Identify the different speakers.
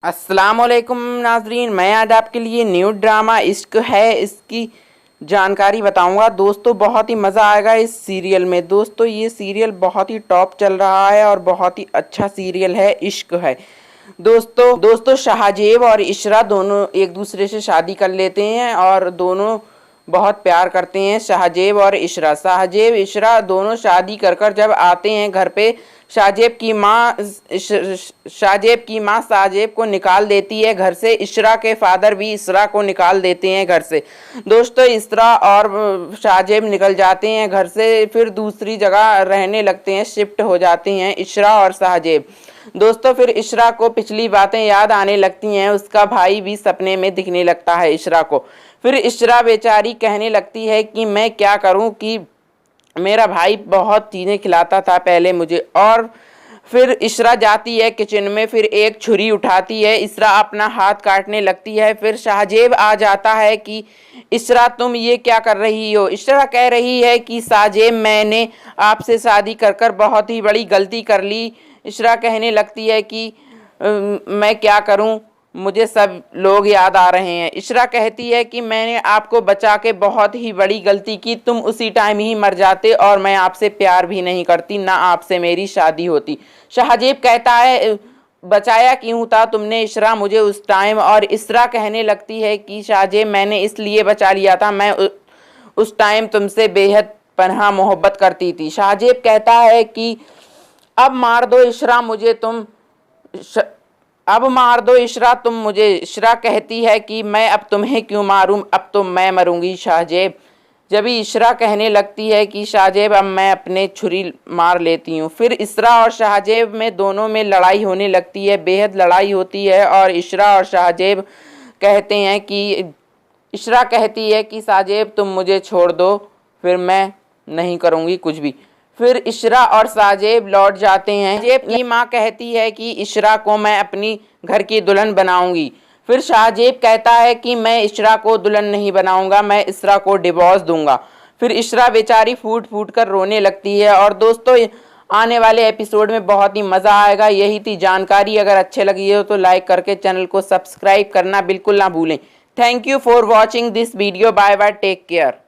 Speaker 1: अस्सलामुअलैकुम नाजरीन, मैं आज आपके लिए न्यू ड्रामा इश्क है इसकी जानकारी बताऊंगा। दोस्तों बहुत ही मज़ा आएगा इस सीरियल में। दोस्तों ये सीरियल बहुत ही टॉप चल रहा है और बहुत ही अच्छा सीरियल है, इश्क है। दोस्तों शाहजेब और इशरा दोनों एक दूसरे से शादी कर लेते हैं और दोनों बहुत प्यार करते हैं। शाहजेब और इशरा, शाहजेब इशरा दोनों शादी कर कर जब आते हैं घर पे, शाहजेब की माँ शाहजेब को निकाल देती है घर से। इशरा के फादर भी इशरा को निकाल देते हैं घर से। दोस्तों इशरा और शाहजेब निकल जाते हैं घर से, फिर दूसरी जगह रहने लगते हैं, शिफ्ट हो जाते हैं इशरा और शाहजेब। दोस्तों फिर इशरा को पिछली बातें याद आने लगती हैं, उसका भाई भी सपने में दिखने लगता है इशरा को। फिर इशरा बेचारी कहने लगती है कि मैं क्या करूं कि मेरा भाई बहुत चीज़ें खिलाता था पहले मुझे। और फिर इशरा जाती है किचन में, फिर एक छुरी उठाती है, इशरा अपना हाथ काटने लगती है। फिर शाहजेब आ जाता है कि इशरा तुम ये क्या कर रही हो। इशरा कह रही है कि शाहजेब मैंने आपसे शादी कर कर बहुत ही बड़ी गलती कर ली। इशरा कहने लगती है कि मैं क्या करूं, मुझे सब लोग याद आ रहे हैं। इशरा कहती है कि मैंने आपको बचा के बहुत ही बड़ी गलती की, तुम उसी टाइम ही मर जाते और मैं आपसे प्यार भी नहीं करती, ना आपसे मेरी शादी होती। शाहजेब कहता है बचाया क्यों था तुमने इशरा मुझे उस टाइम। और इशरा कहने लगती है कि शाहजेब मैंने इसलिए बचा लिया था, मैं उस टाइम तुमसे बेहद पनाह मोहब्बत करती थी। शाहजेब कहता है कि अब मार दो इशरा मुझे तुम, अब मार दो इशरा तुम मुझे। इशरा कहती है कि मैं अब तुम्हें क्यों मारूं, अब तो मैं मरूंगी। शाहजेब जब इशरा कहने लगती है कि शाहजेब अब मैं अपने छुरी मार लेती हूँ। फिर इशरा और शाहजेब में दोनों में लड़ाई होने लगती है, बेहद लड़ाई होती है। और इशरा और शाहजेब कहते हैं कि इशरा कहती है कि शाहजेब तुम मुझे छोड़ दो, फिर मैं नहीं करूँगी कुछ भी। फिर इशरा और शाहजेब लौट जाते हैं। शाहजेब की माँ कहती है कि इशरा को मैं अपनी घर की दुल्हन बनाऊंगी। फिर शाहजेब कहता है कि मैं इशरा को दुल्हन नहीं बनाऊंगा, मैं इशरा को डिवोर्स दूंगा। फिर इशरा बेचारी फूट फूट कर रोने लगती है। और दोस्तों आने वाले एपिसोड में बहुत ही मज़ा आएगा। यही थी जानकारी। अगर अच्छे लगी हो तो लाइक करके चैनल को सब्सक्राइब करना बिल्कुल ना भूलें। Thank you for watching this video. Bye bye, take care.